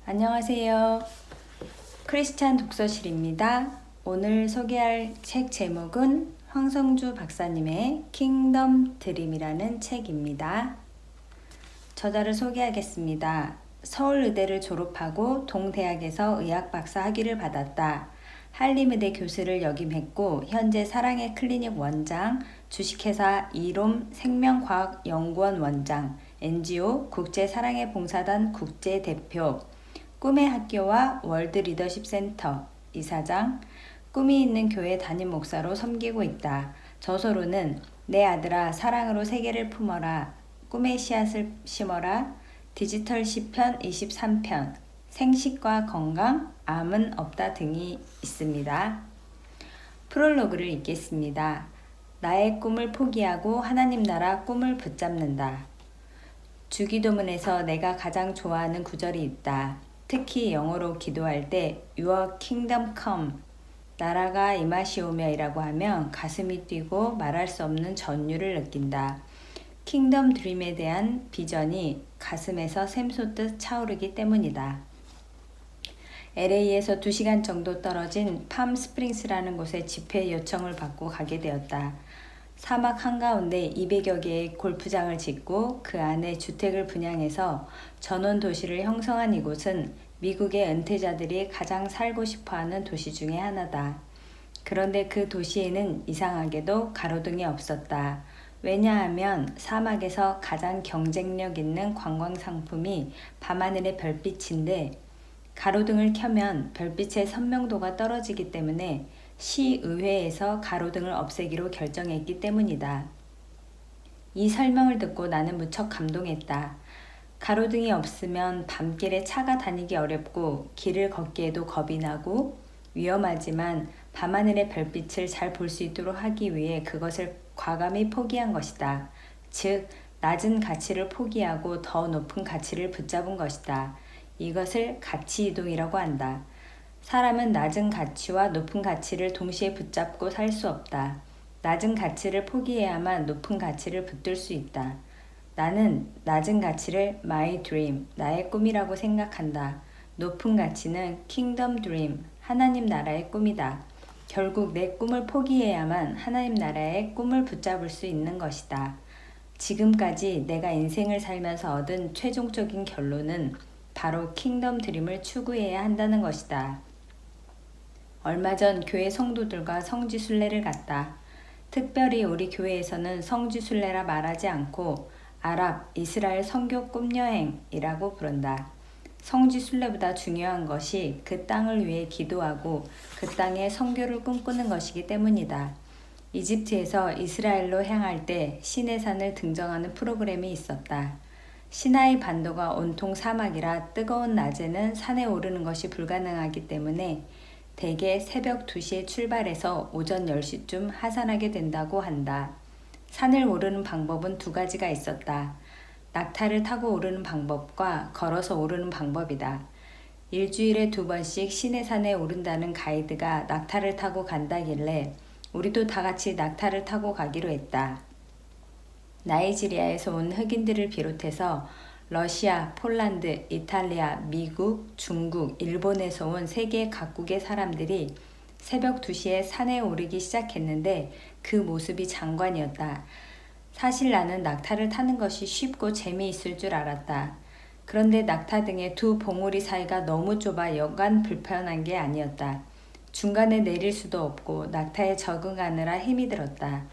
안녕하세요. 크리스찬 독서실입니다. 오늘 소개할 책 제목은 황성주 박사님의 킹덤 드림이라는 책입니다. 저자를 소개하겠습니다. 서울의대를 졸업하고 동대학에서 의학박사 학위를 받았다. 한림의대 교수를 역임했고 현재 사랑의 클리닉 원장, 주식회사 이롬 생명과학연구원 원장, NGO 국제사랑의 봉사단 국제대표, 꿈의 학교와 월드 리더십 센터 이사장, 꿈이 있는 교회 담임 목사로 섬기고 있다. 저서로는 내 아들아 사랑으로 세계를 품어라, 꿈의 씨앗을 심어라, 디지털 시편 23편, 생식과 건강, 암은 없다 등이 있습니다. 프롤로그를 읽겠습니다. 나의 꿈을 포기하고 하나님 나라 꿈을 붙잡는다. 주기도문에서 내가 가장 좋아하는 구절이 있다. 특히 영어로 기도할 때 Your kingdom come, 나라가 임하시오며 이라고 하면 가슴이 뛰고 말할 수 없는 전율을 느낀다. 킹덤 드림에 대한 비전이 가슴에서 샘솟듯 차오르기 때문이다. LA에서 2시간 정도 떨어진 팜 스프링스라는 곳에 집회 요청을 받고 가게 되었다. 사막 한가운데 200여 개의 골프장을 짓고 그 안에 주택을 분양해서 전원 도시를 형성한 이곳은 미국의 은퇴자들이 가장 살고 싶어하는 도시 중에 하나다. 그런데 그 도시에는 이상하게도 가로등이 없었다. 왜냐하면 사막에서 가장 경쟁력 있는 관광 상품이 밤하늘의 별빛인데 가로등을 켜면 별빛의 선명도가 떨어지기 때문에 시의회에서 가로등을 없애기로 결정했기 때문이다. 이 설명을 듣고 나는 무척 감동했다. 가로등이 없으면 밤길에 차가 다니기 어렵고 길을 걷기에도 겁이 나고 위험하지만 밤하늘의 별빛을 잘 볼 수 있도록 하기 위해 그것을 과감히 포기한 것이다. 즉, 낮은 가치를 포기하고 더 높은 가치를 붙잡은 것이다. 이것을 가치 이동이라고 한다. 사람은 낮은 가치와 높은 가치를 동시에 붙잡고 살 수 없다. 낮은 가치를 포기해야만 높은 가치를 붙들 수 있다. 나는 낮은 가치를 my dream, 나의 꿈이라고 생각한다. 높은 가치는 kingdom dream, 하나님 나라의 꿈이다. 결국 내 꿈을 포기해야만 하나님 나라의 꿈을 붙잡을 수 있는 것이다. 지금까지 내가 인생을 살면서 얻은 최종적인 결론은 바로 킹덤 드림을 추구해야 한다는 것이다. 얼마 전 교회 성도들과 성지순례를 갔다. 특별히 우리 교회에서는 성지순례라 말하지 않고 아랍, 이스라엘 선교 꿈여행이라고 부른다. 성지순례보다 중요한 것이 그 땅을 위해 기도하고 그 땅에 선교를 꿈꾸는 것이기 때문이다. 이집트에서 이스라엘로 향할 때 시내산을 등정하는 프로그램이 있었다. 시나이 반도가 온통 사막이라 뜨거운 낮에는 산에 오르는 것이 불가능하기 때문에 대개 새벽 2시에 출발해서 오전 10시쯤 하산하게 된다고 한다. 산을 오르는 방법은 2가지가 있었다. 낙타를 타고 오르는 방법과 걸어서 오르는 방법이다. 일주일에 2번씩 시내산에 오른다는 가이드가 낙타를 타고 간다길래 우리도 다 같이 낙타를 타고 가기로 했다. 나이지리아에서 온 흑인들을 비롯해서 러시아, 폴란드, 이탈리아, 미국, 중국, 일본에서 온 세계 각국의 사람들이 새벽 2시에 산에 오르기 시작했는데 그 모습이 장관이었다. 사실 나는 낙타를 타는 것이 쉽고 재미있을 줄 알았다. 그런데 낙타 등의 2 봉우리 사이가 너무 좁아 여간 불편한 게 아니었다. 중간에 내릴 수도 없고 낙타에 적응하느라 힘이 들었다.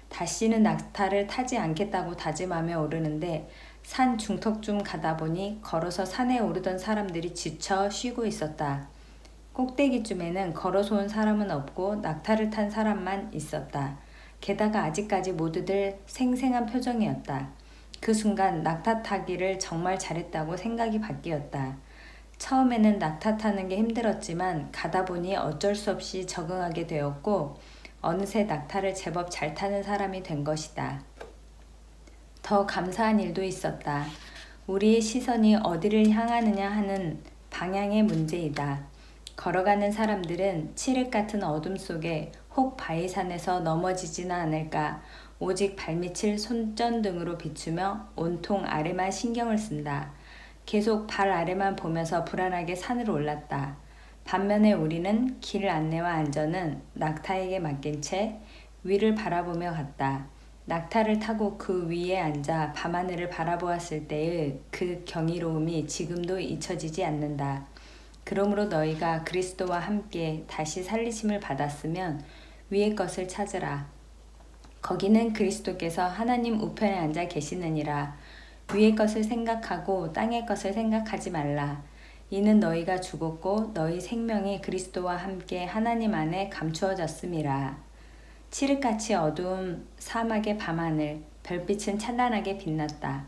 다시는 낙타를 타지 않겠다고 다짐하며 오르는데 산 중턱쯤 가다 보니 걸어서 산에 오르던 사람들이 지쳐 쉬고 있었다. 꼭대기쯤에는 걸어서 온 사람은 없고 낙타를 탄 사람만 있었다. 게다가 아직까지 모두들 생생한 표정이었다. 그 순간 낙타 타기를 정말 잘했다고 생각이 바뀌었다. 처음에는 낙타 타는 게 힘들었지만 가다 보니 어쩔 수 없이 적응하게 되었고 어느새 낙타를 제법 잘 타는 사람이 된 것이다. 더 감사한 일도 있었다. 우리의 시선이 어디를 향하느냐 하는 방향의 문제이다. 걸어가는 사람들은 칠흑 같은 어둠 속에 혹 바위산에서 넘어지지는 않을까 오직 발밑을 손전등으로 비추며 온통 아래만 신경을 쓴다. 계속 발 아래만 보면서 불안하게 산으로 올랐다. 반면에 우리는 길 안내와 안전은 낙타에게 맡긴 채 위를 바라보며 갔다. 낙타를 타고 그 위에 앉아 밤하늘을 바라보았을 때의 그 경이로움이 지금도 잊혀지지 않는다. 그러므로 너희가 그리스도와 함께 다시 살리심을 받았으면 위의 것을 찾으라. 거기는 그리스도께서 하나님 우편에 앉아 계시느니라. 위의 것을 생각하고 땅의 것을 생각하지 말라. 이는 너희가 죽었고 너희 생명이 그리스도와 함께 하나님 안에 감추어졌음이라. 칠흑같이 어두운 사막의 밤하늘, 별빛은 찬란하게 빛났다.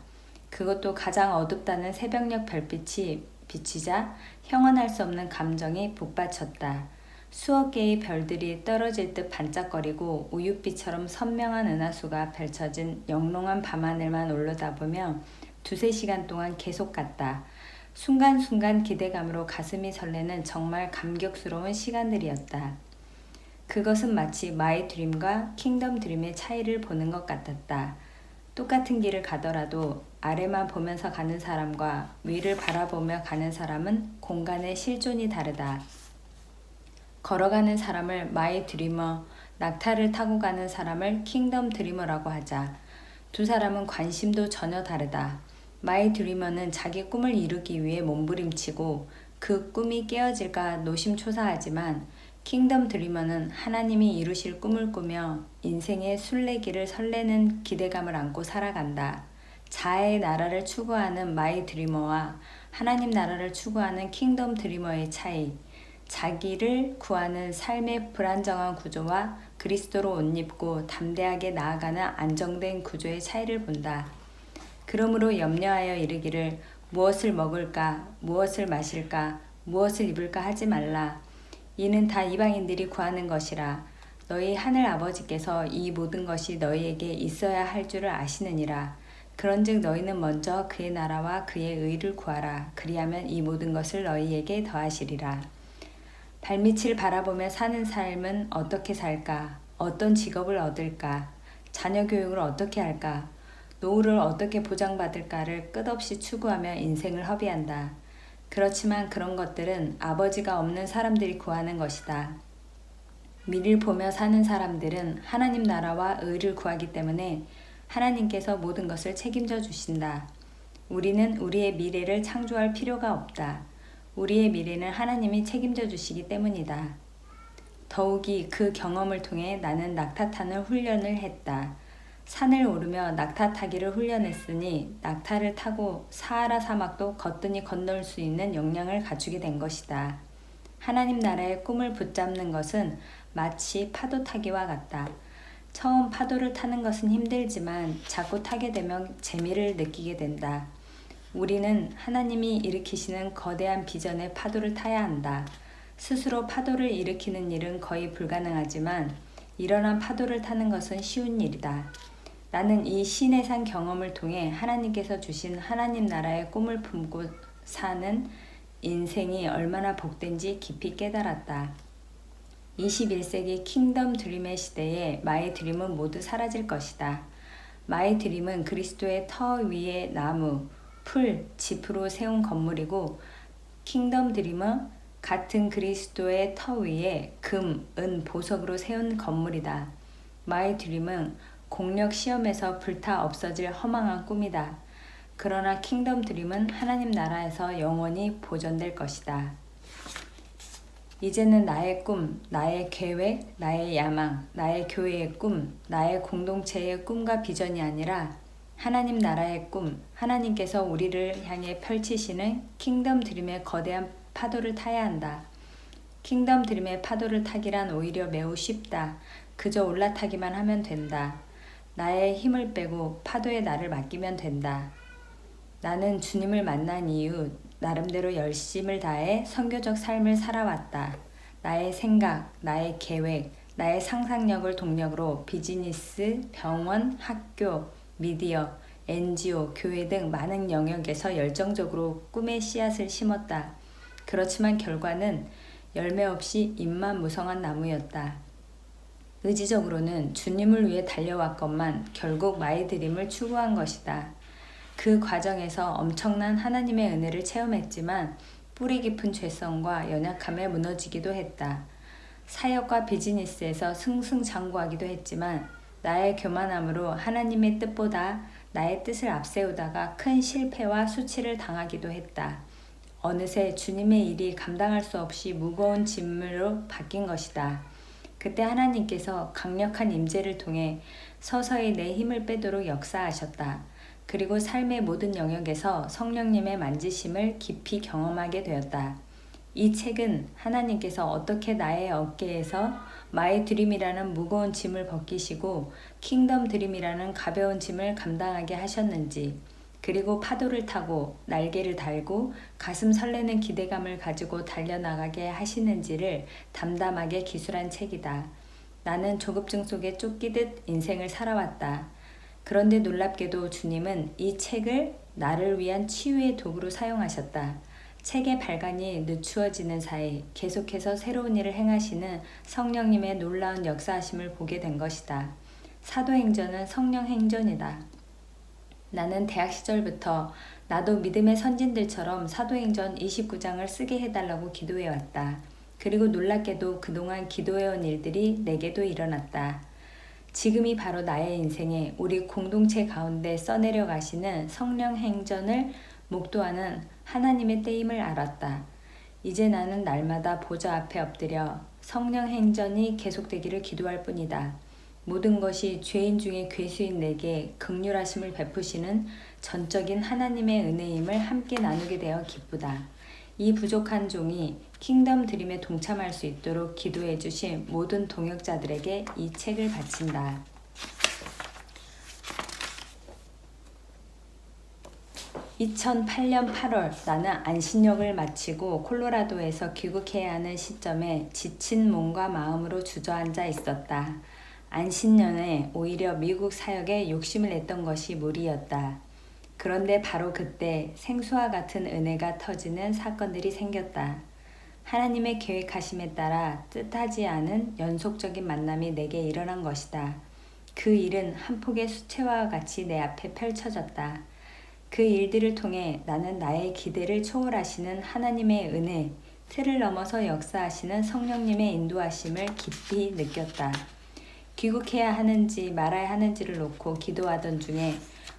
그것도 가장 어둡다는 새벽녘 별빛이 비치자 형언할 수 없는 감정이 북받쳤다. 수억 개의 별들이 떨어질 듯 반짝거리고 우윳빛처럼 선명한 은하수가 펼쳐진 영롱한 밤하늘만 올려다보며 두세 시간 동안 계속 갔다. 순간순간 기대감으로 가슴이 설레는 정말 감격스러운 시간들이었다. 그것은 마치 마이 드림과 킹덤 드림의 차이를 보는 것 같았다. 똑같은 길을 가더라도 아래만 보면서 가는 사람과 위를 바라보며 가는 사람은 공간의 실존이 다르다. 걸어가는 사람을 마이 드리머, 낙타를 타고 가는 사람을 킹덤 드리머라고 하자. 두 사람은 관심도 전혀 다르다. 마이 드리머는 자기 꿈을 이루기 위해 몸부림치고 그 꿈이 깨어질까 노심초사하지만 킹덤 드리머는 하나님이 이루실 꿈을 꾸며 인생의 순례길을 설레는 기대감을 안고 살아간다. 자아의 나라를 추구하는 마이 드리머와 하나님 나라를 추구하는 킹덤 드리머의 차이, 자기를 구하는 삶의 불안정한 구조와 그리스도로 옷 입고 담대하게 나아가는 안정된 구조의 차이를 본다. 그러므로 염려하여 이르기를 무엇을 먹을까, 무엇을 마실까, 무엇을 입을까 하지 말라. 이는 다 이방인들이 구하는 것이라. 너희 하늘 아버지께서 이 모든 것이 너희에게 있어야 할 줄을 아시느니라. 그런즉 너희는 먼저 그의 나라와 그의 의를 구하라. 그리하면 이 모든 것을 너희에게 더하시리라. 발밑을 바라보며 사는 삶은 어떻게 살까? 어떤 직업을 얻을까? 자녀 교육을 어떻게 할까? 노후를 어떻게 보장받을까를 끝없이 추구하며 인생을 허비한다. 그렇지만 그런 것들은 아버지가 없는 사람들이 구하는 것이다. 미래를 보며 사는 사람들은 하나님 나라와 의를 구하기 때문에 하나님께서 모든 것을 책임져 주신다. 우리는 우리의 미래를 창조할 필요가 없다. 우리의 미래는 하나님이 책임져 주시기 때문이다. 더욱이 그 경험을 통해 나는 낙타 타는 훈련을 했다. 산을 오르며 낙타 타기를 훈련했으니 낙타를 타고 사하라 사막도 거뜬히 건널 수 있는 역량을 갖추게 된 것이다. 하나님 나라의 꿈을 붙잡는 것은 마치 파도 타기와 같다. 처음 파도를 타는 것은 힘들지만 자꾸 타게 되면 재미를 느끼게 된다. 우리는 하나님이 일으키시는 거대한 비전의 파도를 타야 한다. 스스로 파도를 일으키는 일은 거의 불가능하지만 일어난 파도를 타는 것은 쉬운 일이다. 나는 이 시내산 경험을 통해 하나님께서 주신 하나님 나라의 꿈을 품고 사는 인생이 얼마나 복된지 깊이 깨달았다. 21세기 킹덤 드림의 시대에 마이 드림은 모두 사라질 것이다. 마이 드림은 그리스도의 터 위에 나무, 풀, 짚으로 세운 건물이고 킹덤 드림은 같은 그리스도의 터 위에 금, 은, 보석으로 세운 건물이다. 마이 드림은 공력 시험에서 불타 없어질 허망한 꿈이다. 그러나 킹덤 드림은 하나님 나라에서 영원히 보존될 것이다. 이제는 나의 꿈, 나의 계획, 나의 야망, 나의 교회의 꿈, 나의 공동체의 꿈과 비전이 아니라 하나님 나라의 꿈, 하나님께서 우리를 향해 펼치시는 킹덤 드림의 거대한 파도를 타야 한다. 킹덤 드림의 파도를 타기란 오히려 매우 쉽다. 그저 올라타기만 하면 된다. 나의 힘을 빼고 파도에 나를 맡기면 된다. 나는 주님을 만난 이후 나름대로 열심을 다해 선교적 삶을 살아왔다. 나의 생각, 나의 계획, 나의 상상력을 동력으로 비즈니스, 병원, 학교, 미디어, NGO, 교회 등 많은 영역에서 열정적으로 꿈의 씨앗을 심었다. 그렇지만 결과는 열매 없이 잎만 무성한 나무였다. 의지적으로는 주님을 위해 달려왔건만 결국 마이 드림을 추구한 것이다. 그 과정에서 엄청난 하나님의 은혜를 체험했지만 뿌리 깊은 죄성과 연약함에 무너지기도 했다. 사역과 비즈니스에서 승승장구하기도 했지만 나의 교만함으로 하나님의 뜻보다 나의 뜻을 앞세우다가 큰 실패와 수치를 당하기도 했다. 어느새 주님의 일이 감당할 수 없이 무거운 짐으로 바뀐 것이다. 그때 하나님께서 강력한 임재를 통해 서서히 내 힘을 빼도록 역사하셨다. 그리고 삶의 모든 영역에서 성령님의 만지심을 깊이 경험하게 되었다. 이 책은 하나님께서 어떻게 나의 어깨에서 마이 드림이라는 무거운 짐을 벗기시고 킹덤 드림이라는 가벼운 짐을 감당하게 하셨는지, 그리고 파도를 타고 날개를 달고 가슴 설레는 기대감을 가지고 달려나가게 하시는지를 담담하게 기술한 책이다. 나는 조급증 속에 쫓기듯 인생을 살아왔다. 그런데 놀랍게도 주님은 이 책을 나를 위한 치유의 도구로 사용하셨다. 책의 발간이 늦추어지는 사이 계속해서 새로운 일을 행하시는 성령님의 놀라운 역사하심을 보게 된 것이다. 사도행전은 성령 행전이다. 나는 대학 시절부터 나도 믿음의 선진들처럼 사도행전 29장을 쓰게 해달라고 기도해왔다. 그리고 놀랍게도 그동안 기도해온 일들이 내게도 일어났다. 지금이 바로 나의 인생에 우리 공동체 가운데 써내려 가시는 성령 행전을 목도하는 하나님의 때임을 알았다. 이제 나는 날마다 보좌 앞에 엎드려 성령 행전이 계속되기를 기도할 뿐이다. 모든 것이 죄인 중에 괴수인 내게 긍휼하심을 베푸시는 전적인 하나님의 은혜임을 함께 나누게 되어 기쁘다. 이 부족한 종이 킹덤 드림에 동참할 수 있도록 기도해 주신 모든 동역자들에게 이 책을 바친다. 2008년 8월 나는 안신역을 마치고 콜로라도에서 귀국해야 하는 시점에 지친 몸과 마음으로 주저앉아 있었다. 안신년에 오히려 미국 사역에 욕심을 냈던 것이 무리였다. 그런데 바로 그때 생수와 같은 은혜가 터지는 사건들이 생겼다. 하나님의 계획하심에 따라 뜻하지 않은 연속적인 만남이 내게 일어난 것이다. 그 일은 한 폭의 수채화와 같이 내 앞에 펼쳐졌다. 그 일들을 통해 나는 나의 기대를 초월하시는 하나님의 은혜, 틀을 넘어서 역사하시는 성령님의 인도하심을 깊이 느꼈다. 귀국해야 하는지 말아야 하는지를 놓고 기도하던 중에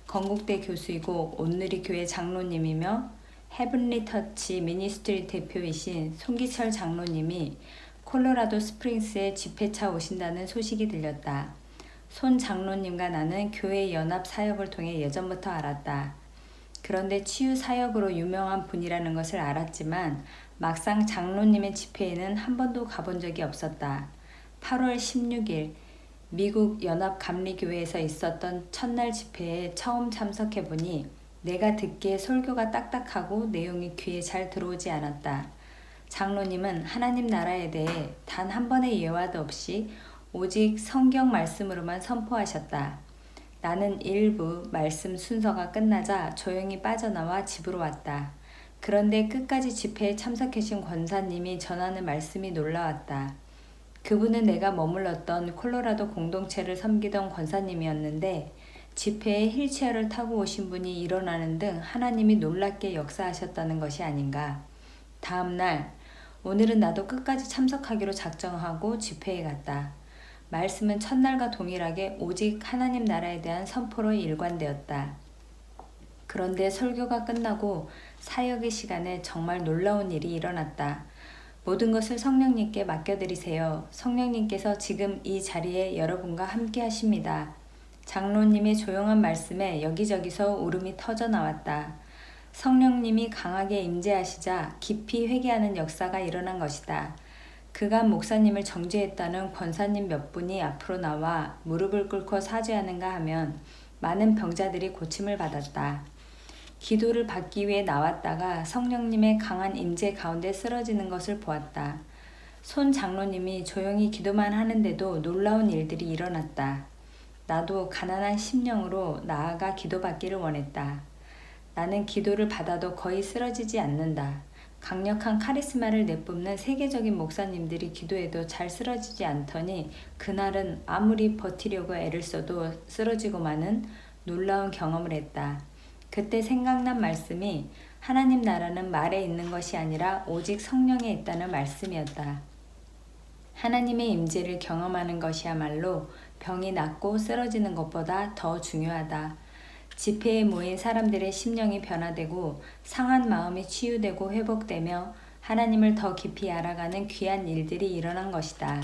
건국대 교수이고 온누리 교회 장로님이며 헤븐리 터치 미니스트리 대표이신 송기철 장로님이 콜로라도 스프링스에 집회차 오신다는 소식이 들렸다. 손 장로님과 나는 교회 연합 사역을 통해 예전부터 알았다. 그런데 치유 사역으로 유명한 분이라는 것을 알았지만 막상 장로님의 집회에는 한 번도 가본 적이 없었다. 8월 16일 미국 연합감리교회에서 있었던 첫날 집회에 처음 참석해보니 내가 듣기에 설교가 딱딱하고 내용이 귀에 잘 들어오지 않았다. 장로님은 하나님 나라에 대해 단 한 번의 예화도 없이 오직 성경 말씀으로만 선포하셨다. 나는 일부 말씀 순서가 끝나자 조용히 빠져나와 집으로 왔다. 그런데 끝까지 집회에 참석해신 권사님이 전하는 말씀이 놀라웠다. 그분은 내가 머물렀던 콜로라도 공동체를 섬기던 권사님이었는데 집회에 휠체어를 타고 오신 분이 일어나는 등 하나님이 놀랍게 역사하셨다는 것이 아닌가. 다음날 오늘은 나도 끝까지 참석하기로 작정하고 집회에 갔다. 말씀은 첫날과 동일하게 오직 하나님 나라에 대한 선포로 일관되었다. 그런데 설교가 끝나고 사역의 시간에 정말 놀라운 일이 일어났다. 모든 것을 성령님께 맡겨드리세요. 성령님께서 지금 이 자리에 여러분과 함께 하십니다. 장로님의 조용한 말씀에 여기저기서 울음이 터져 나왔다. 성령님이 강하게 임재하시자 깊이 회개하는 역사가 일어난 것이다. 그간 목사님을 정죄했다는 권사님 몇 분이 앞으로 나와 무릎을 꿇고 사죄하는가 하면 많은 병자들이 고침을 받았다. 기도를 받기 위해 나왔다가 성령님의 강한 임재 가운데 쓰러지는 것을 보았다. 손 장로님이 조용히 기도만 하는데도 놀라운 일들이 일어났다. 나도 가난한 심령으로 나아가 기도받기를 원했다. 나는 기도를 받아도 거의 쓰러지지 않는다. 강력한 카리스마를 내뿜는 세계적인 목사님들이 기도해도 잘 쓰러지지 않더니 그날은 아무리 버티려고 애를 써도 쓰러지고 마는 놀라운 경험을 했다. 그때 생각난 말씀이 하나님 나라는 말에 있는 것이 아니라 오직 성령에 있다는 말씀이었다. 하나님의 임재를 경험하는 것이야말로 병이 낫고 쓰러지는 것보다 더 중요하다. 집회에 모인 사람들의 심령이 변화되고 상한 마음이 치유되고 회복되며 하나님을 더 깊이 알아가는 귀한 일들이 일어난 것이다.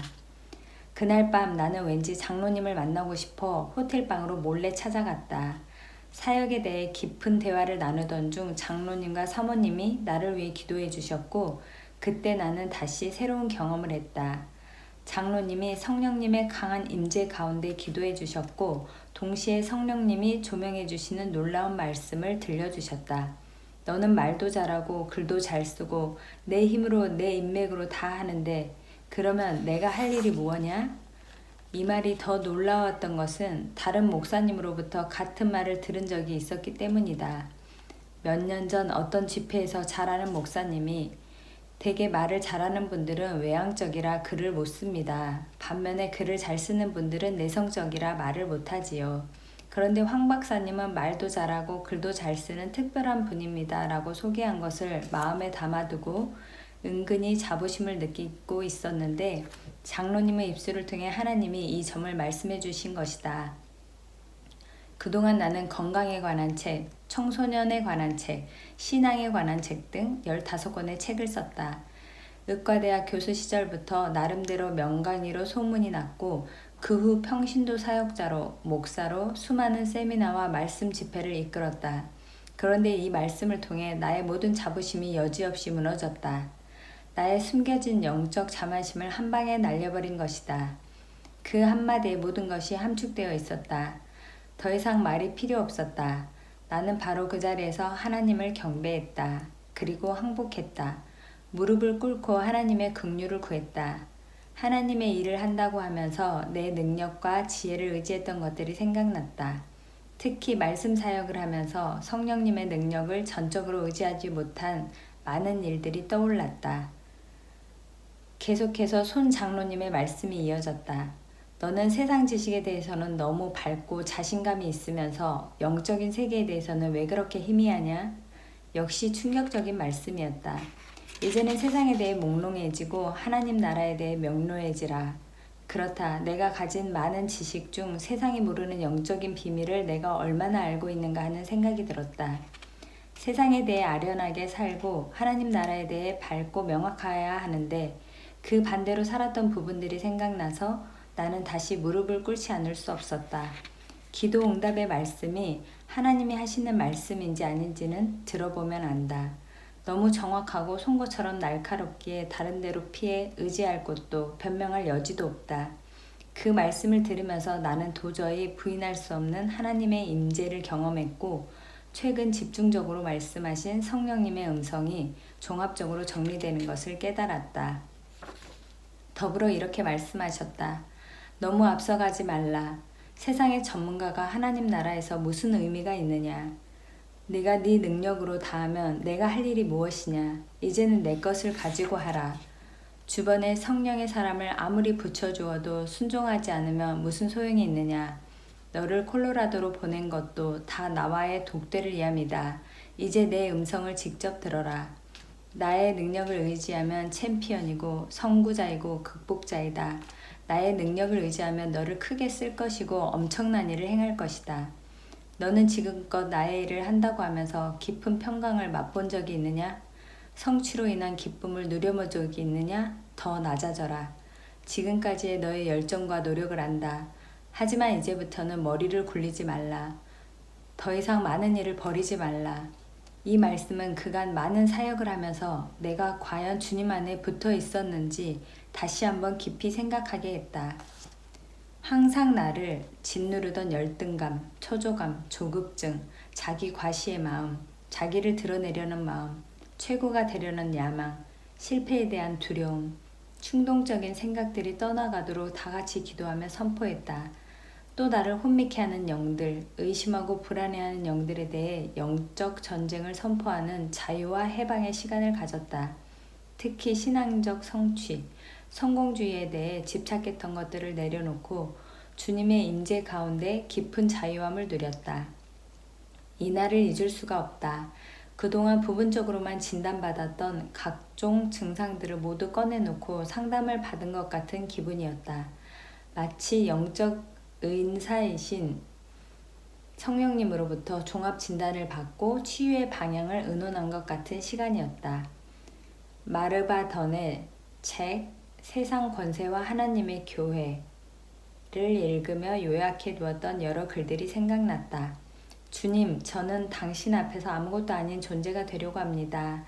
그날 밤 나는 왠지 장로님을 만나고 싶어 호텔방으로 몰래 찾아갔다. 사역에 대해 깊은 대화를 나누던 중 장로님과 사모님이 나를 위해 기도해 주셨고 그때 나는 다시 새로운 경험을 했다. 장로님이 성령님의 강한 임재 가운데 기도해 주셨고 동시에 성령님이 조명해 주시는 놀라운 말씀을 들려주셨다. 너는 말도 잘하고 글도 잘 쓰고 내 힘으로 내 인맥으로 다 하는데 그러면 내가 할 일이 무엇냐? 이 말이 더 놀라웠던 것은 다른 목사님으로부터 같은 말을 들은 적이 있었기 때문이다. 몇 년 전 어떤 집회에서 잘 아는 목사님이 대개 말을 잘하는 분들은 외향적이라 글을 못 씁니다. 반면에 글을 잘 쓰는 분들은 내성적이라 말을 못하지요. 그런데 황 박사님은 말도 잘하고 글도 잘 쓰는 특별한 분입니다. 라고 소개한 것을 마음에 담아두고 은근히 자부심을 느끼고 있었는데 장로님의 입술을 통해 하나님이 이 점을 말씀해 주신 것이다. 그동안 나는 건강에 관한 책, 청소년에 관한 책, 신앙에 관한 책 등 15권의 책을 썼다. 의과대학 교수 시절부터 나름대로 명강의로 소문이 났고 그 후 평신도 사역자로, 목사로 수많은 세미나와 말씀 집회를 이끌었다. 그런데 이 말씀을 통해 나의 모든 자부심이 여지없이 무너졌다. 나의 숨겨진 영적 자만심을 한 방에 날려버린 것이다. 그 한마디에 모든 것이 함축되어 있었다. 더 이상 말이 필요 없었다. 나는 바로 그 자리에서 하나님을 경배했다. 그리고 항복했다. 무릎을 꿇고 하나님의 긍휼을 구했다. 하나님의 일을 한다고 하면서 내 능력과 지혜를 의지했던 것들이 생각났다. 특히 말씀 사역을 하면서 성령님의 능력을 전적으로 의지하지 못한 많은 일들이 떠올랐다. 계속해서 손 장로님의 말씀이 이어졌다. 너는 세상 지식에 대해서는 너무 밝고 자신감이 있으면서 영적인 세계에 대해서는 왜 그렇게 희미하냐? 역시 충격적인 말씀이었다. 이제는 세상에 대해 몽롱해지고 하나님 나라에 대해 명료해지라. 그렇다. 내가 가진 많은 지식 중 세상이 모르는 영적인 비밀을 내가 얼마나 알고 있는가 하는 생각이 들었다. 세상에 대해 아련하게 살고 하나님 나라에 대해 밝고 명확해야 하는데 그 반대로 살았던 부분들이 생각나서 나는 다시 무릎을 꿇지 않을 수 없었다. 기도 응답의 말씀이 하나님이 하시는 말씀인지 아닌지는 들어보면 안다. 너무 정확하고 송곳처럼 날카롭기에 다른 데로 피해 의지할 곳도 변명할 여지도 없다. 그 말씀을 들으면서 나는 도저히 부인할 수 없는 하나님의 임재를 경험했고 최근 집중적으로 말씀하신 성령님의 음성이 종합적으로 정리되는 것을 깨달았다. 더불어 이렇게 말씀하셨다. 너무 앞서가지 말라. 세상의 전문가가 하나님 나라에서 무슨 의미가 있느냐. 네가 네 능력으로 다하면 내가 할 일이 무엇이냐. 이제는 내 것을 가지고 하라. 주변에 성령의 사람을 아무리 붙여주어도 순종하지 않으면 무슨 소용이 있느냐. 너를 콜로라도로 보낸 것도 다 나와의 독대를 위함이다. 이제 내 음성을 직접 들어라. 나의 능력을 의지하면 챔피언이고 선구자이고 극복자이다. 나의 능력을 의지하면 너를 크게 쓸 것이고 엄청난 일을 행할 것이다. 너는 지금껏 나의 일을 한다고 하면서 깊은 평강을 맛본 적이 있느냐? 성취로 인한 기쁨을 누려본 적이 있느냐? 더 낮아져라. 지금까지의 너의 열정과 노력을 안다. 하지만 이제부터는 머리를 굴리지 말라. 더 이상 많은 일을 버리지 말라. 이 말씀은 그간 많은 사역을 하면서 내가 과연 주님 안에 붙어 있었는지 다시 한번 깊이 생각하게 했다. 항상 나를 짓누르던 열등감, 초조감, 조급증, 자기 과시의 마음, 자기를 드러내려는 마음, 최고가 되려는 야망, 실패에 대한 두려움, 충동적인 생각들이 떠나가도록 다 같이 기도하며 선포했다. 또 나를 혼미케 하는 영들, 의심하고 불안해하는 영들에 대해 영적 전쟁을 선포하는 자유와 해방의 시간을 가졌다. 특히 신앙적 성취, 성공주의에 대해 집착했던 것들을 내려놓고 주님의 임재 가운데 깊은 자유함을 누렸다. 이날을 잊을 수가 없다. 그동안 부분적으로만 진단받았던 각종 증상들을 모두 꺼내놓고 상담을 받은 것 같은 기분이었다. 마치 영적 은사이신 성령님으로부터 종합 진단을 받고 치유의 방향을 의논한 것 같은 시간이었다. 마르바던의 책 세상 권세와 하나님의 교회를 읽으며 요약해 두었던 여러 글들이 생각났다. 주님, 저는 당신 앞에서 아무것도 아닌 존재가 되려고 합니다.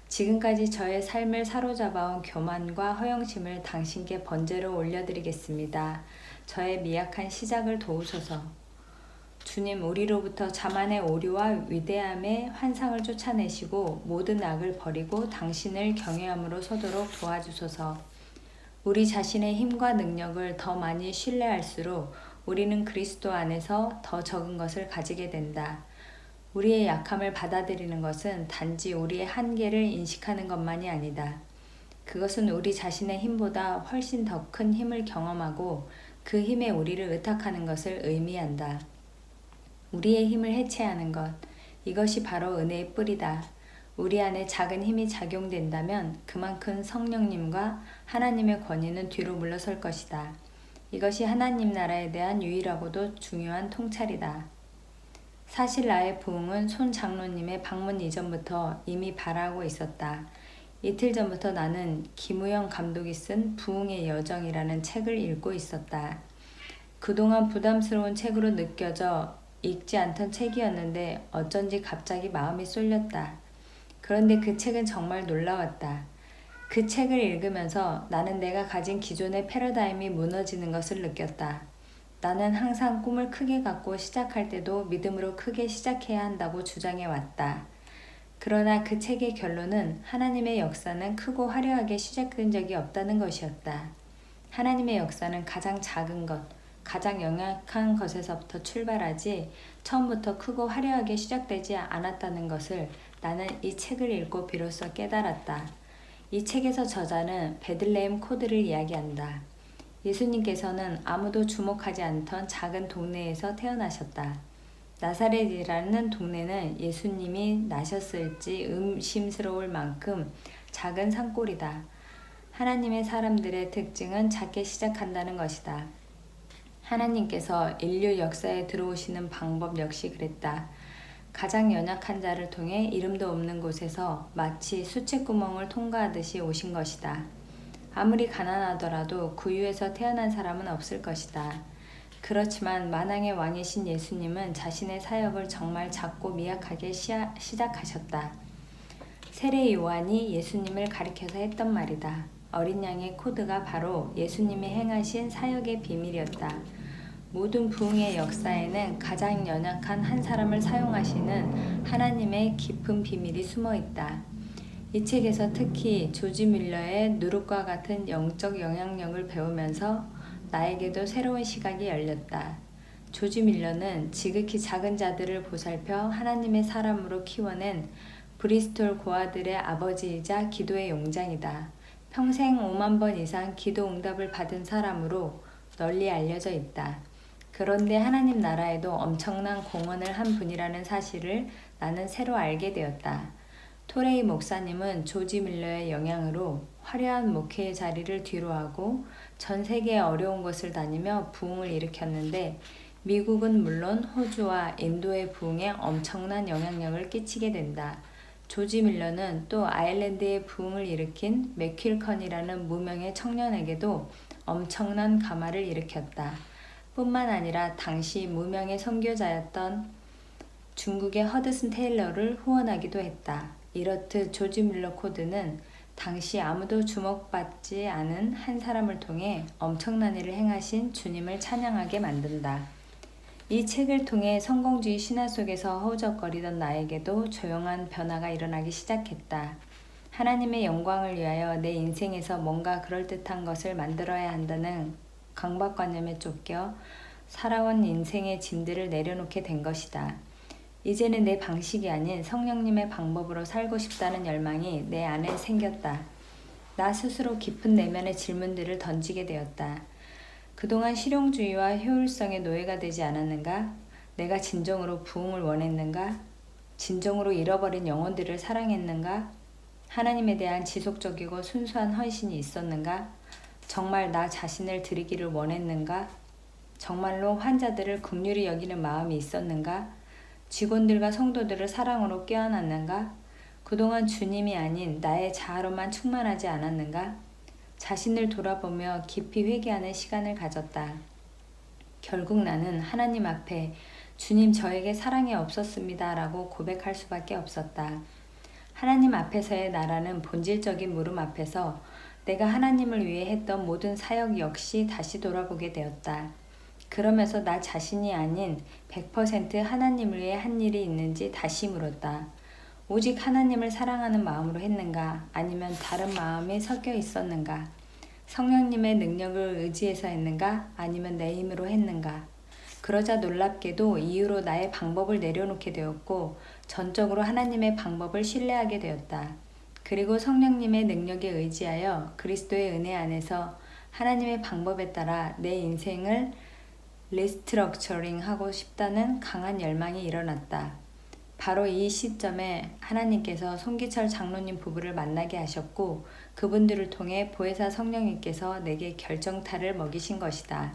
지금까지 저의 삶을 사로잡아온 교만과 허영심을 당신께 번제로 올려드리겠습니다. 저의 미약한 시작을 도우소서. 주님, 우리로부터 자만의 오류와 위대함의 환상을 쫓아내시고 모든 악을 버리고 당신을 경외함으로 서도록 도와주소서. 우리 자신의 힘과 능력을 더 많이 신뢰할수록 우리는 그리스도 안에서 더 적은 것을 가지게 된다. 우리의 약함을 받아들이는 것은 단지 우리의 한계를 인식하는 것만이 아니다. 그것은 우리 자신의 힘보다 훨씬 더 큰 힘을 경험하고 그 힘에 우리를 의탁하는 것을 의미한다. 우리의 힘을 해체하는 것, 이것이 바로 은혜의 뿌리다. 우리 안에 작은 힘이 작용된다면 그만큼 성령님과 하나님의 권위는 뒤로 물러설 것이다. 이것이 하나님 나라에 대한 유일하고도 중요한 통찰이다. 사실 나의 부흥은 손 장로님의 방문 이전부터 이미 바라고 있었다. 이틀 전부터 나는 김우영 감독이 쓴 부흥의 여정이라는 책을 읽고 있었다. 그동안 부담스러운 책으로 느껴져 읽지 않던 책이었는데 어쩐지 갑자기 마음이 쏠렸다. 그런데 그 책은 정말 놀라웠다. 그 책을 읽으면서 나는 내가 가진 기존의 패러다임이 무너지는 것을 느꼈다. 나는 항상 꿈을 크게 갖고 시작할 때도 믿음으로 크게 시작해야 한다고 주장해 왔다. 그러나 그 책의 결론은 하나님의 역사는 크고 화려하게 시작된 적이 없다는 것이었다. 하나님의 역사는 가장 작은 것, 가장 연약한 것에서부터 출발하지 처음부터 크고 화려하게 시작되지 않았다는 것을 나는 이 책을 읽고 비로소 깨달았다. 이 책에서 저자는 베들레헴 코드를 이야기한다. 예수님께서는 아무도 주목하지 않던 작은 동네에서 태어나셨다. 나사렛이라는 동네는 예수님이 나셨을지 의심스러울 만큼 작은 산골이다. 하나님의 사람들의 특징은 작게 시작한다는 것이다. 하나님께서 인류 역사에 들어오시는 방법 역시 그랬다. 가장 연약한 자를 통해 이름도 없는 곳에서 마치 수채구멍을 통과하듯이 오신 것이다. 아무리 가난하더라도 구유에서 태어난 사람은 없을 것이다. 그렇지만 만왕의 왕이신 예수님은 자신의 사역을 정말 작고 미약하게 시작하셨다. 세례 요한이 예수님을 가리켜서 했던 말이다. 어린 양의 코드가 바로 예수님이 행하신 사역의 비밀이었다. 모든 부흥의 역사에는 가장 연약한 한 사람을 사용하시는 하나님의 깊은 비밀이 숨어 있다. 이 책에서 특히 조지 밀러의 누룩과 같은 영적 영향력을 배우면서 나에게도 새로운 시각이 열렸다. 조지 밀러는 지극히 작은 자들을 보살펴 하나님의 사람으로 키워낸 브리스톨 고아들의 아버지이자 기도의 용장이다. 평생 5만 번 이상 기도 응답을 받은 사람으로 널리 알려져 있다. 그런데 하나님 나라에도 엄청난 공헌을 한 분이라는 사실을 나는 새로 알게 되었다. 토레이 목사님은 조지 밀러의 영향으로 화려한 목회의 자리를 뒤로하고 전 세계의 어려운 곳을 다니며 부흥을 일으켰는데 미국은 물론 호주와 인도의 부흥에 엄청난 영향력을 끼치게 된다. 조지 밀러는 또 아일랜드의 부흥을 일으킨 맥큄컨이라는 무명의 청년에게도 엄청난 감화를 일으켰다. 뿐만 아니라 당시 무명의 선교자였던 중국의 허드슨 테일러를 후원하기도 했다. 이렇듯 조지 밀러 코드는 당시 아무도 주목받지 않은 한 사람을 통해 엄청난 일을 행하신 주님을 찬양하게 만든다. 이 책을 통해 성공주의 신화 속에서 허우적거리던 나에게도 조용한 변화가 일어나기 시작했다. 하나님의 영광을 위하여 내 인생에서 뭔가 그럴듯한 것을 만들어야 한다는 강박관념에 쫓겨 살아온 인생의 짐들을 내려놓게 된 것이다. 이제는 내 방식이 아닌 성령님의 방법으로 살고 싶다는 열망이 내 안에 생겼다. 나 스스로 깊은 내면의 질문들을 던지게 되었다. 그동안 실용주의와 효율성의 노예가 되지 않았는가? 내가 진정으로 부흥을 원했는가? 진정으로 잃어버린 영혼들을 사랑했는가? 하나님에 대한 지속적이고 순수한 헌신이 있었는가? 정말 나 자신을 드리기를 원했는가? 정말로 환자들을 긍휼히 여기는 마음이 있었는가? 직원들과 성도들을 사랑으로 껴안았는가? 그동안 주님이 아닌 나의 자아로만 충만하지 않았는가? 자신을 돌아보며 깊이 회개하는 시간을 가졌다. 결국 나는 하나님 앞에 주님 저에게 사랑이 없었습니다 라고 고백할 수밖에 없었다. 하나님 앞에서의 나라는 본질적인 물음 앞에서 내가 하나님을 위해 했던 모든 사역 역시 다시 돌아보게 되었다. 그러면서 나 자신이 아닌 100% 하나님을 위해 한 일이 있는지 다시 물었다. 오직 하나님을 사랑하는 마음으로 했는가? 아니면 다른 마음이 섞여 있었는가? 성령님의 능력을 의지해서 했는가? 아니면 내 힘으로 했는가? 그러자 놀랍게도 이후로 나의 방법을 내려놓게 되었고 전적으로 하나님의 방법을 신뢰하게 되었다. 그리고 성령님의 능력에 의지하여 그리스도의 은혜 안에서 하나님의 방법에 따라 내 인생을 리스트럭처링 하고 싶다는 강한 열망이 일어났다. 바로 이 시점에 하나님께서 송기철 장로님 부부를 만나게 하셨고 그분들을 통해 보혜사 성령님께서 내게 결정타를 먹이신 것이다.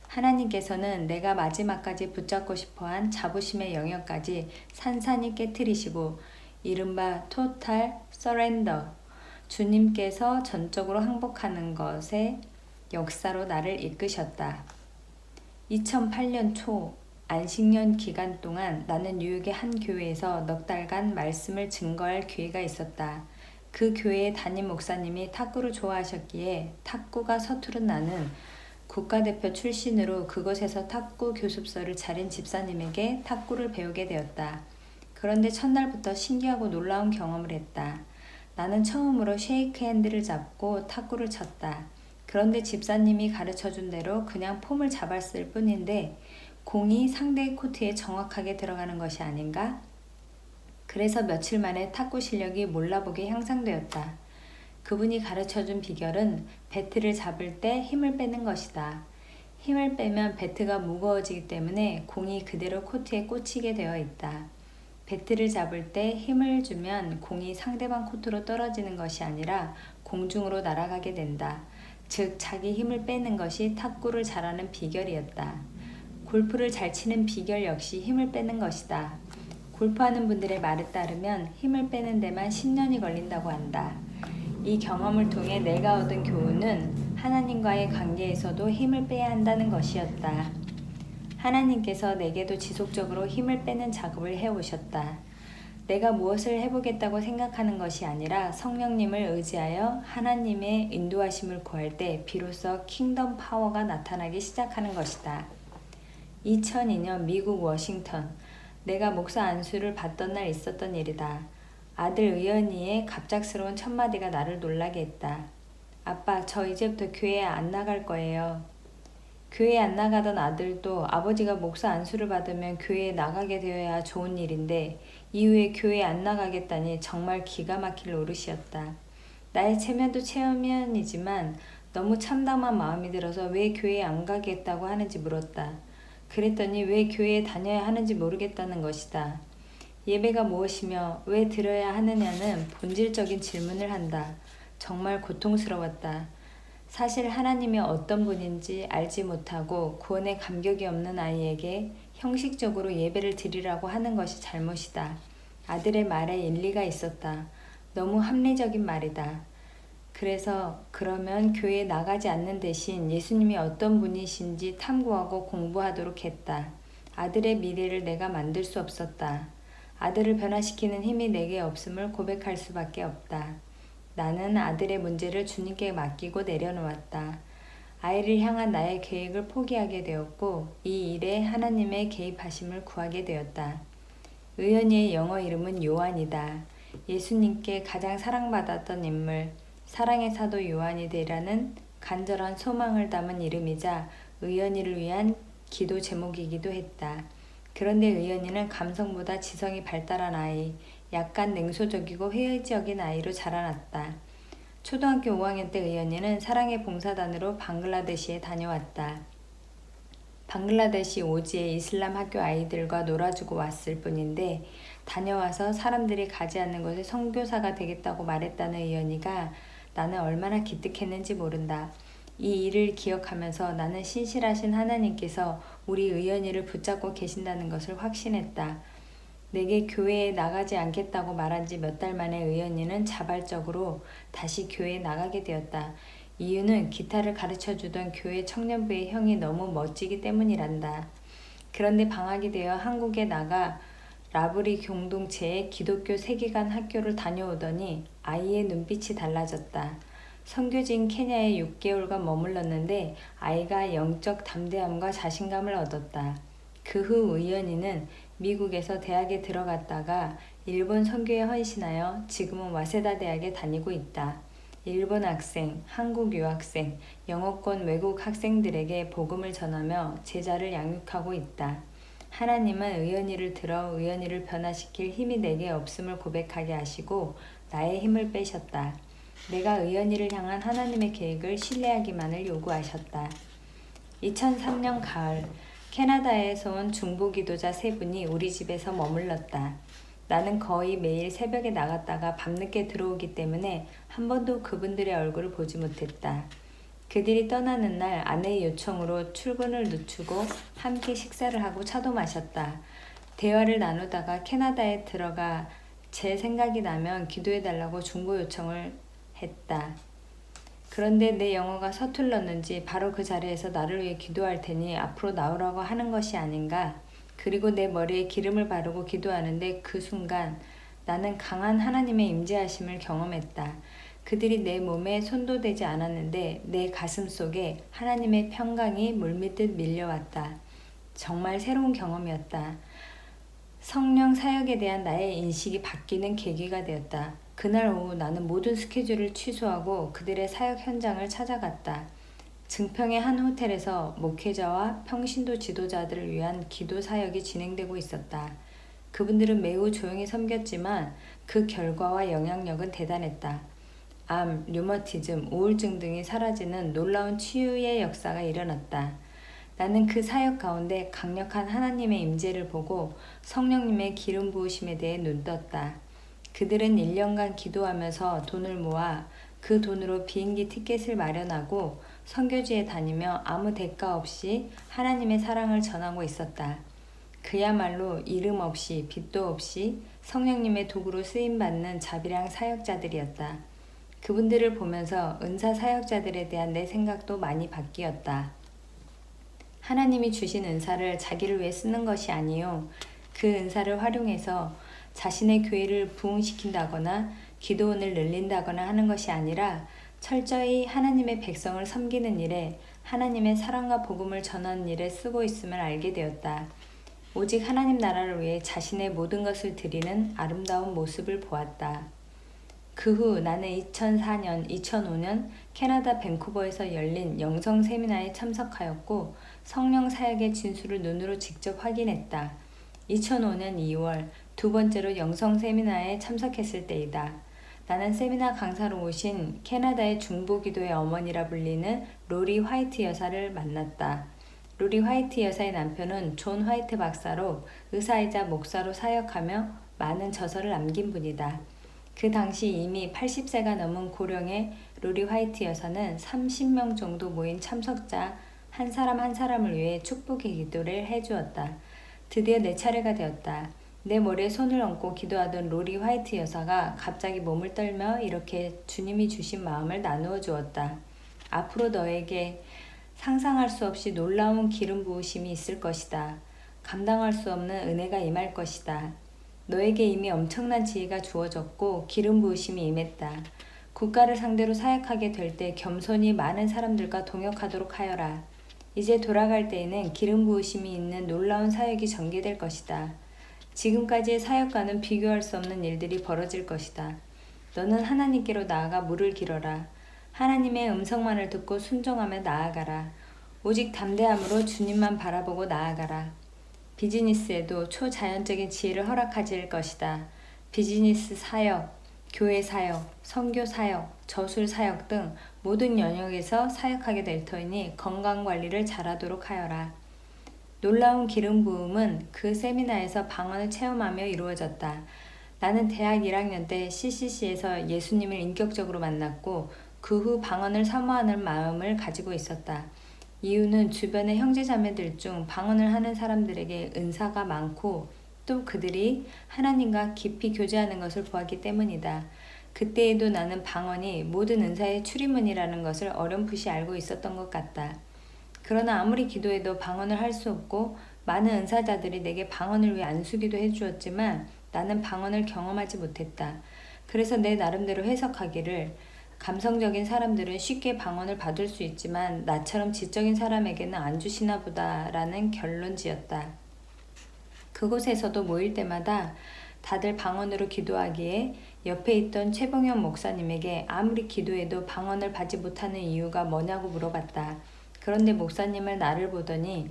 하나님께서는 내가 마지막까지 붙잡고 싶어한 자부심의 영역까지 산산이 깨트리시고 이른바 토탈 서렌더, 주님께서 전적으로 항복하는 것의 역사로 나를 이끄셨다. 2008년 초 안식년 기간 동안 나는 뉴욕의 한 교회에서 넉 달간 말씀을 증거할 기회가 있었다. 그 교회의 담임 목사님이 탁구를 좋아하셨기에 탁구가 서투른 나는 국가대표 출신으로 그곳에서 탁구 교습소를 차린 집사님에게 탁구를 배우게 되었다. 그런데 첫날부터 신기하고 놀라운 경험을 했다. 나는 처음으로 쉐이크 핸드를 잡고 탁구를 쳤다. 그런데 집사님이 가르쳐준 대로 그냥 폼을 잡았을 뿐인데 공이 상대의 코트에 정확하게 들어가는 것이 아닌가? 그래서 며칠 만에 탁구 실력이 몰라보게 향상되었다. 그분이 가르쳐준 비결은 배트를 잡을 때 힘을 빼는 것이다. 힘을 빼면 배트가 무거워지기 때문에 공이 그대로 코트에 꽂히게 되어 있다. 배트를 잡을 때 힘을 주면 공이 상대방 코트로 떨어지는 것이 아니라 공중으로 날아가게 된다. 즉 자기 힘을 빼는 것이 탁구를 잘하는 비결이었다. 골프를 잘 치는 비결 역시 힘을 빼는 것이다. 골프하는 분들의 말에 따르면 힘을 빼는 데만 10년이 걸린다고 한다. 이 경험을 통해 내가 얻은 교훈은 하나님과의 관계에서도 힘을 빼야 한다는 것이었다. 하나님께서 내게도 지속적으로 힘을 빼는 작업을 해오셨다. 내가 무엇을 해보겠다고 생각하는 것이 아니라 성령님을 의지하여 하나님의 인도하심을 구할 때 비로소 킹덤 파워가 나타나기 시작하는 것이다. 2002년 미국 워싱턴, 내가 목사 안수를 받던 날 있었던 일이다. 아들 의연이의 갑작스러운 첫마디가 나를 놀라게 했다. 아빠, 저 이제부터 교회에 안 나갈 거예요. 교회에 안 나가던 아들도 아버지가 목사 안수를 받으면 교회에 나가게 되어야 좋은 일인데 이후에 교회에 안 나가겠다니 정말 기가 막힐 노릇이었다. 나의 체면도 체면이지만 너무 참담한 마음이 들어서 왜 교회에 안 가겠다고 하는지 물었다. 그랬더니 왜 교회에 다녀야 하는지 모르겠다는 것이다. 예배가 무엇이며 왜 들어야 하느냐는 본질적인 질문을 한다. 정말 고통스러웠다. 사실 하나님이 어떤 분인지 알지 못하고 구원에 감격이 없는 아이에게 형식적으로 예배를 드리라고 하는 것이 잘못이다. 아들의 말에 일리가 있었다. 너무 합리적인 말이다. 그래서 그러면 교회에 나가지 않는 대신 예수님이 어떤 분이신지 탐구하고 공부하도록 했다. 아들의 미래를 내가 만들 수 없었다. 아들을 변화시키는 힘이 내게 없음을 고백할 수밖에 없다. 나는 아들의 문제를 주님께 맡기고 내려놓았다. 아이를 향한 나의 계획을 포기하게 되었고 이 일에 하나님의 개입하심을 구하게 되었다. 의연이의 영어 이름은 요한이다. 예수님께 가장 사랑받았던 인물, 사랑의 사도 요한이 되라는 간절한 소망을 담은 이름이자 의연이를 위한 기도 제목이기도 했다. 그런데 의연이는 감성보다 지성이 발달한 아이, 약간 냉소적이고 회의적인 아이로 자라났다. 초등학교 5학년 때 의연이는 사랑의 봉사단으로 방글라데시에 다녀왔다. 방글라데시 오지의 이슬람 학교 아이들과 놀아주고 왔을 뿐인데 다녀와서 사람들이 가지 않는 곳에 선교사가 되겠다고 말했다는 의연이가 나는 얼마나 기특했는지 모른다. 이 일을 기억하면서 나는 신실하신 하나님께서 우리 의연이를 붙잡고 계신다는 것을 확신했다. 내게 교회에 나가지 않겠다고 말한 지 몇 달 만에 의연이는 자발적으로 다시 교회에 나가게 되었다. 이유는 기타를 가르쳐주던 교회 청년부의 형이 너무 멋지기 때문이란다. 그런데 방학이 되어 한국에 나가 라브리 공동체의 기독교 세계관 학교를 다녀오더니 아이의 눈빛이 달라졌다. 선교지인 케냐에 6개월간 머물렀는데 아이가 영적 담대함과 자신감을 얻었다. 그 후 의연이는 미국에서 대학에 들어갔다가 일본 선교에 헌신하여 지금은 와세다 대학에 다니고 있다. 일본 학생, 한국 유학생, 영어권 외국 학생들에게 복음을 전하며 제자를 양육하고 있다. 하나님은 의연이를 들어 의연이를 변화시킬 힘이 내게 없음을 고백하게 하시고 나의 힘을 빼셨다. 내가 의연이를 향한 하나님의 계획을 신뢰하기만을 요구하셨다. 2003년 가을, 캐나다에서 온 중보기도자 3분이 우리 집에서 머물렀다. 나는 거의 매일 새벽에 나갔다가 밤늦게 들어오기 때문에 한 번도 그분들의 얼굴을 보지 못했다. 그들이 떠나는 날 아내의 요청으로 출근을 늦추고 함께 식사를 하고 차도 마셨다. 대화를 나누다가 캐나다에 들어가 제 생각이 나면 기도해달라고 중보 요청을 했다. 그런데 내 영어가 서툴렀는지 바로 그 자리에서 나를 위해 기도할 테니 앞으로 나오라고 하는 것이 아닌가. 그리고 내 머리에 기름을 바르고 기도하는데 그 순간 나는 강한 하나님의 임재하심을 경험했다. 그들이 내 몸에 손도 대지 않았는데 내 가슴 속에 하나님의 평강이 물밀듯 밀려왔다. 정말 새로운 경험이었다. 성령 사역에 대한 나의 인식이 바뀌는 계기가 되었다. 그날 오후 나는 모든 스케줄을 취소하고 그들의 사역 현장을 찾아갔다. 증평의 한 호텔에서 목회자와 평신도 지도자들을 위한 기도 사역이 진행되고 있었다. 그분들은 매우 조용히 섬겼지만 그 결과와 영향력은 대단했다. 암, 류머티즘, 우울증 등이 사라지는 놀라운 치유의 역사가 일어났다. 나는 그 사역 가운데 강력한 하나님의 임재를 보고 성령님의 기름 부으심에 대해 눈떴다. 그들은 1년간 기도하면서 돈을 모아 그 돈으로 비행기 티켓을 마련하고 선교지에 다니며 아무 대가 없이 하나님의 사랑을 전하고 있었다. 그야말로 이름 없이 빚도 없이 성령님의 도구로 쓰임받는 자비랑 사역자들이었다. 그분들을 보면서 은사 사역자들에 대한 내 생각도 많이 바뀌었다. 하나님이 주신 은사를 자기를 위해 쓰는 것이 아니요. 그 은사를 활용해서 자신의 교회를 부흥시킨다거나 기도원을 늘린다거나 하는 것이 아니라 철저히 하나님의 백성을 섬기는 일에 하나님의 사랑과 복음을 전하는 일에 쓰고 있음을 알게 되었다. 오직 하나님 나라를 위해 자신의 모든 것을 드리는 아름다운 모습을 보았다. 그 후 나는 2004년, 2005년 캐나다 밴쿠버에서 열린 영성 세미나에 참석하였고 성령 사역의 진수를 눈으로 직접 확인했다. 2005년 2월 두 번째로 영성 세미나에 참석했을 때이다. 나는 세미나 강사로 오신 캐나다의 중보기도의 어머니라 불리는 로리 화이트 여사를 만났다. 로리 화이트 여사의 남편은 존 화이트 박사로 의사이자 목사로 사역하며 많은 저서를 남긴 분이다. 그 당시 이미 80세가 넘은 고령의 로리 화이트 여사는 30명 정도 모인 참석자 한 사람 한 사람을 위해 축복의 기도를 해주었다. 드디어 내 차례가 되었다. 내 머리에 손을 얹고 기도하던 로리 화이트 여사가 갑자기 몸을 떨며 이렇게 주님이 주신 마음을 나누어 주었다. 앞으로 너에게 상상할 수 없이 놀라운 기름 부으심이 있을 것이다. 감당할 수 없는 은혜가 임할 것이다. 너에게 이미 엄청난 지혜가 주어졌고 기름 부으심이 임했다. 국가를 상대로 사역하게 될 때 겸손히 많은 사람들과 동역하도록 하여라. 이제 돌아갈 때에는 기름 부으심이 있는 놀라운 사역이 전개될 것이다. 지금까지의 사역과는 비교할 수 없는 일들이 벌어질 것이다. 너는 하나님께로 나아가 물을 길어라. 하나님의 음성만을 듣고 순종하며 나아가라. 오직 담대함으로 주님만 바라보고 나아가라. 비즈니스에도 초자연적인 지혜를 허락하실 것이다. 비즈니스 사역, 교회 사역, 선교 사역, 저술 사역 등 모든 영역에서 사역하게 될 터이니 건강관리를 잘하도록 하여라. 놀라운 기름 부음은 그 세미나에서 방언을 체험하며 이루어졌다. 나는 대학 1학년 때 CCC에서 예수님을 인격적으로 만났고 그 후 방언을 사모하는 마음을 가지고 있었다. 이유는 주변의 형제자매들 중 방언을 하는 사람들에게 은사가 많고 또 그들이 하나님과 깊이 교제하는 것을 보았기 때문이다. 그때에도 나는 방언이 모든 은사의 출입문이라는 것을 어렴풋이 알고 있었던 것 같다. 그러나 아무리 기도해도 방언을 할 수 없고 많은 은사자들이 내게 방언을 위해 안수기도 해주었지만 나는 방언을 경험하지 못했다. 그래서 내 나름대로 해석하기를 감성적인 사람들은 쉽게 방언을 받을 수 있지만 나처럼 지적인 사람에게는 안 주시나 보다라는 결론 지었다. 그곳에서도 모일 때마다 다들 방언으로 기도하기에 옆에 있던 최봉현 목사님에게 아무리 기도해도 방언을 받지 못하는 이유가 뭐냐고 물어봤다. 그런데 목사님은 나를 보더니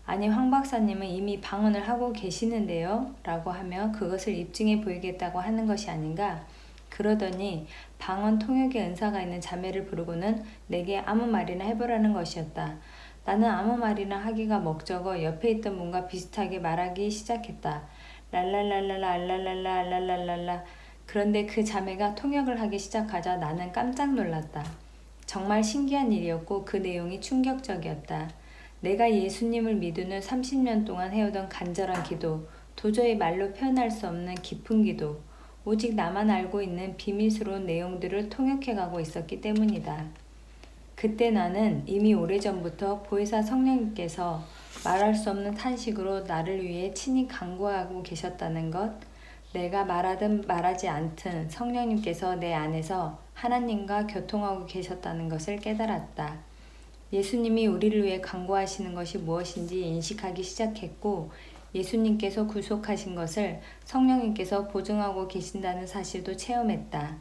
아니 황 박사님은 이미 방언을 하고 계시는데요? 라고 하며 그것을 입증해 보이겠다고 하는 것이 아닌가? 그러더니 방언 통역의 은사가 있는 자매를 부르고는 내게 아무 말이나 해보라는 것이었다. 나는 아무 말이나 하기가 먹적어 옆에 있던 분과 비슷하게 말하기 시작했다. 랄랄랄랄라 알랄랄라 알랄랄랄라. 그런데 그 자매가 통역을 하기 시작하자 나는 깜짝 놀랐다. 정말 신기한 일이었고 그 내용이 충격적이었다. 내가 예수님을 믿은 후 30년 동안 해오던 간절한 기도, 도저히 말로 표현할 수 없는 깊은 기도, 오직 나만 알고 있는 비밀스러운 내용들을 통역해가고 있었기 때문이다. 그때 나는 이미 오래전부터 보혜사 성령님께서 말할 수 없는 탄식으로 나를 위해 친히 간구하고 계셨다는 것, 내가 말하든 말하지 않든 성령님께서 내 안에서 하나님과 교통하고 계셨다는 것을 깨달았다. 예수님이 우리를 위해 간구하시는 것이 무엇인지 인식하기 시작했고 예수님께서 구속하신 것을 성령님께서 보증하고 계신다는 사실도 체험했다.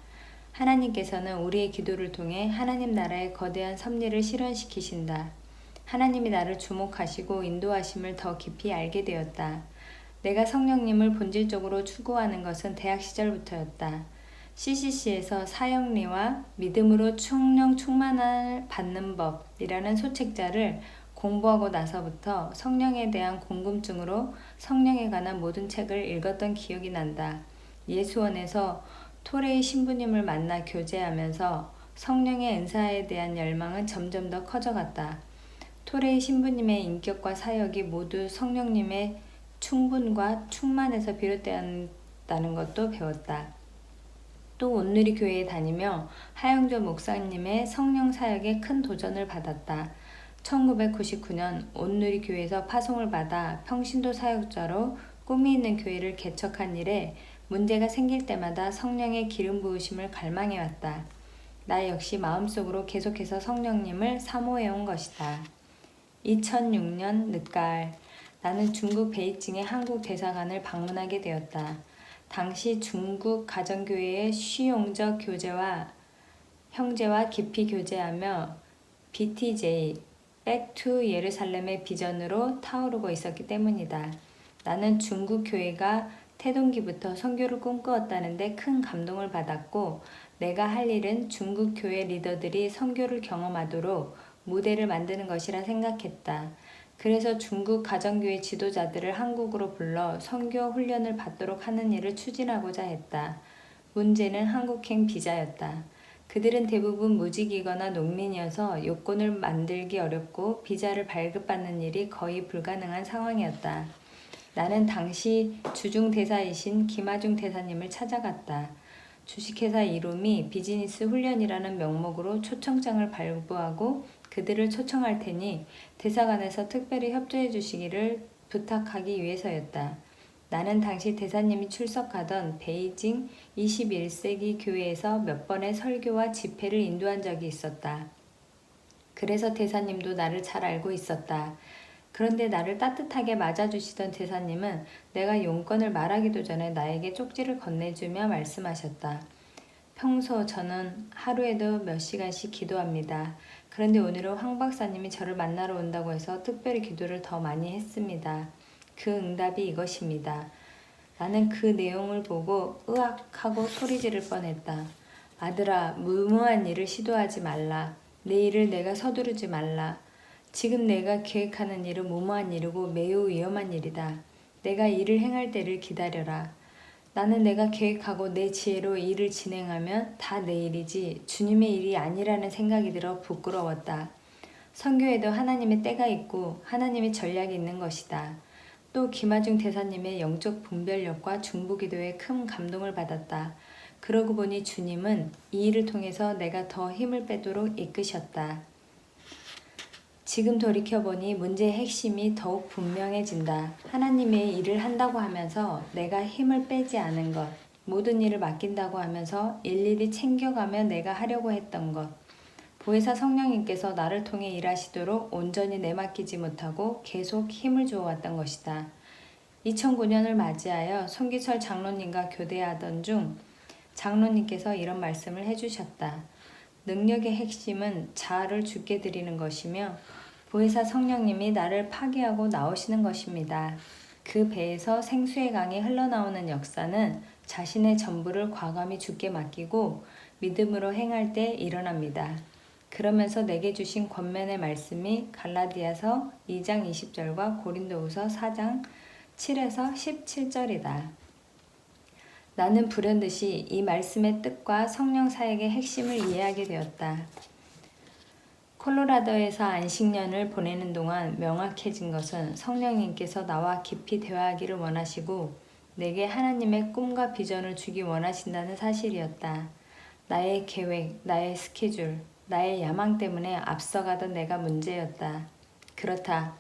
하나님께서는 우리의 기도를 통해 하나님 나라의 거대한 섭리를 실현시키신다. 하나님이 나를 주목하시고 인도하심을 더 깊이 알게 되었다. 내가 성령님을 본질적으로 추구하는 것은 대학 시절부터였다. CCC에서 사형리와 믿음으로 성령 충만을 받는 법이라는 소책자를 공부하고 나서부터 성령에 대한 궁금증으로 성령에 관한 모든 책을 읽었던 기억이 난다. 예수원에서 토레이 신부님을 만나 교제하면서 성령의 은사에 대한 열망은 점점 더 커져갔다. 토레이 신부님의 인격과 사역이 모두 성령님의 충분과 충만에서 비롯되었다는 것도 배웠다. 또 온누리 교회에 다니며 하영조 목사님의 성령 사역에 큰 도전을 받았다. 1999년 온누리 교회에서 파송을 받아 평신도 사역자로 꿈이 있는 교회를 개척한 일에 문제가 생길 때마다 성령의 기름 부으심을 갈망해왔다. 나 역시 마음속으로 계속해서 성령님을 사모해온 것이다. 2006년 늦가을 나는 중국 베이징의 한국 대사관을 방문하게 되었다. 당시 중국 가정교회의 쉬용적 교제와 형제와 깊이 교제하며 BTJ Back to 예루살렘의 비전으로 타오르고 있었기 때문이다. 나는 중국 교회가 태동기부터 선교를 꿈꾸었다는데 큰 감동을 받았고 내가 할 일은 중국 교회 리더들이 선교를 경험하도록 무대를 만드는 것이라 생각했다. 그래서 중국 가정교회 지도자들을 한국으로 불러 선교 훈련을 받도록 하는 일을 추진하고자 했다. 문제는 한국행 비자였다. 그들은 대부분 무직이거나 농민이어서 요건을 만들기 어렵고 비자를 발급받는 일이 거의 불가능한 상황이었다. 나는 당시 주중 대사이신 김하중 대사님을 찾아갔다. 주식회사 이룸이 비즈니스 훈련이라는 명목으로 초청장을 발부하고 그들을 초청할 테니 대사관에서 특별히 협조해 주시기를 부탁하기 위해서였다. 나는 당시 대사님이 출석하던 베이징 21세기 교회에서 몇 번의 설교와 집회를 인도한 적이 있었다. 그래서 대사님도 나를 잘 알고 있었다. 그런데 나를 따뜻하게 맞아주시던 대사님은 내가 용건을 말하기도 전에 나에게 쪽지를 건네주며 말씀하셨다. 평소 저는 하루에도 몇 시간씩 기도합니다. 그런데 오늘은 황 박사님이 저를 만나러 온다고 해서 특별히 기도를 더 많이 했습니다. 그 응답이 이것입니다. 나는 그 내용을 보고 으악 하고 소리 지를 뻔했다. 아들아, 무모한 일을 시도하지 말라. 내 일을 내가 서두르지 말라. 지금 내가 계획하는 일은 무모한 일이고 매우 위험한 일이다. 내가 일을 행할 때를 기다려라. 나는 내가 계획하고 내 지혜로 일을 진행하면 다 내 일이지 주님의 일이 아니라는 생각이 들어 부끄러웠다. 선교에도 하나님의 때가 있고 하나님의 전략이 있는 것이다. 또 김하중 대사님의 영적 분별력과 중보기도에 큰 감동을 받았다. 그러고 보니 주님은 이 일을 통해서 내가 더 힘을 빼도록 이끄셨다. 지금 돌이켜보니 문제의 핵심이 더욱 분명해진다. 하나님의 일을 한다고 하면서 내가 힘을 빼지 않은 것, 모든 일을 맡긴다고 하면서 일일이 챙겨가며 내가 하려고 했던 것, 보혜사 성령님께서 나를 통해 일하시도록 온전히 내맡기지 못하고 계속 힘을 주어왔던 것이다. 2009년을 맞이하여 손기철 장로님과 교대하던 중 장로님께서 이런 말씀을 해주셨다. 능력의 핵심은 자아를 주께 드리는 것이며 보혜사 성령님이 나를 파괴하고 나오시는 것입니다. 그 배에서 생수의 강이 흘러나오는 역사는 자신의 전부를 과감히 주께 맡기고 믿음으로 행할 때 일어납니다. 그러면서 내게 주신 권면의 말씀이 갈라디아서 2장 20절과 고린도후서 4장 7에서 17절이다. 나는 불현듯이 이 말씀의 뜻과 성령 사역의 핵심을 이해하게 되었다. 콜로라도에서 안식년을 보내는 동안 명확해진 것은 성령님께서 나와 깊이 대화하기를 원하시고 내게 하나님의 꿈과 비전을 주기 원하신다는 사실이었다. 나의 계획, 나의 스케줄, 나의 야망 때문에 앞서가던 내가 문제였다. 그렇다.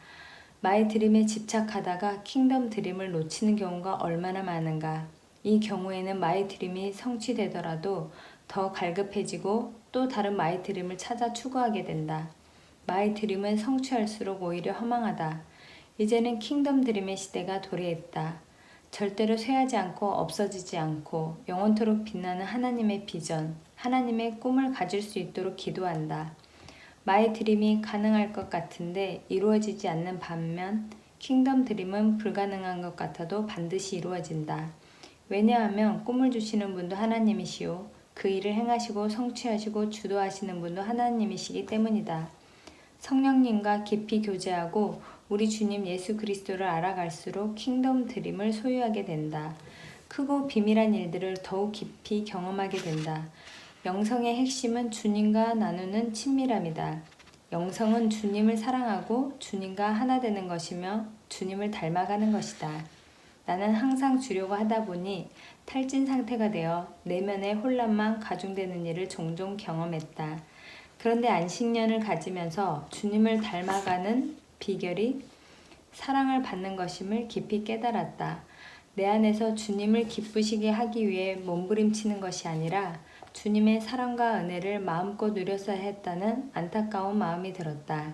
마이 드림에 집착하다가 킹덤 드림을 놓치는 경우가 얼마나 많은가. 이 경우에는 마이 드림이 성취되더라도 더 갈급해지고 또 다른 마이 드림을 찾아 추구하게 된다. 마이 드림은 성취할수록 오히려 허망하다. 이제는 킹덤 드림의 시대가 도래했다. 절대로 쇠하지 않고 없어지지 않고 영원토록 빛나는 하나님의 비전, 하나님의 꿈을 가질 수 있도록 기도한다. 마이 드림이 가능할 것 같은데 이루어지지 않는 반면 킹덤 드림은 불가능한 것 같아도 반드시 이루어진다. 왜냐하면 꿈을 주시는 분도 하나님이시오. 그 일을 행하시고 성취하시고 주도하시는 분도 하나님이시기 때문이다. 성령님과 깊이 교제하고 우리 주님 예수 그리스도를 알아갈수록 킹덤 드림을 소유하게 된다. 크고 비밀한 일들을 더욱 깊이 경험하게 된다. 영성의 핵심은 주님과 나누는 친밀함이다. 영성은 주님을 사랑하고 주님과 하나 되는 것이며 주님을 닮아가는 것이다. 나는 항상 주려고 하다 보니 탈진 상태가 되어 내면의 혼란만 가중되는 일을 종종 경험했다. 그런데 안식년을 가지면서 주님을 닮아가는 비결이 사랑을 받는 것임을 깊이 깨달았다. 내 안에서 주님을 기쁘시게 하기 위해 몸부림치는 것이 아니라 주님의 사랑과 은혜를 마음껏 누렸어야 했다는 안타까운 마음이 들었다.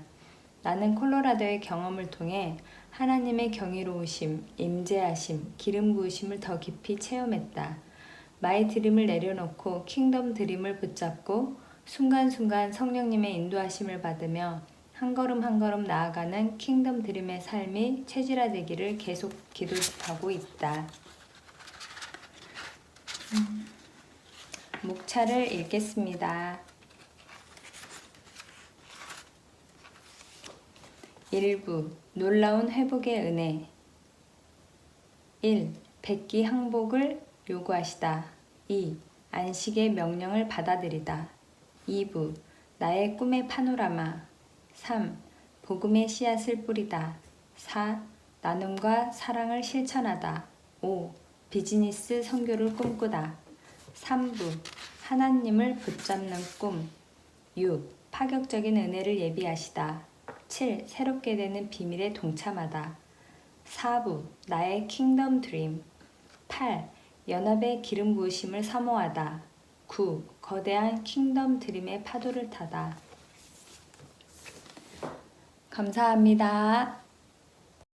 나는 콜로라도의 경험을 통해 하나님의 경이로우심, 임재하심, 기름 부으심을 더 깊이 체험했다. 마이 드림을 내려놓고 킹덤 드림을 붙잡고 순간순간 성령님의 인도하심을 받으며 한 걸음 한 걸음 나아가는 킹덤 드림의 삶이 체질화되기를 계속 기도하고 있다. 목차를 읽겠습니다. 1부 놀라운 회복의 은혜 1. 백기 항복을 요구하시다. 2. 안식의 명령을 받아들이다. 2부 나의 꿈의 파노라마 3. 복음의 씨앗을 뿌리다. 4. 나눔과 사랑을 실천하다. 5. 비즈니스 선교를 꿈꾸다. 3부 하나님을 붙잡는 꿈 6. 파격적인 은혜를 예비하시다. 7. 새롭게 되는 비밀에 동참하다. 4부 나의 킹덤 드림 8. 연합의 기름 부으심을 사모하다. 9. 거대한 킹덤 드림의 파도를 타다. 감사합니다.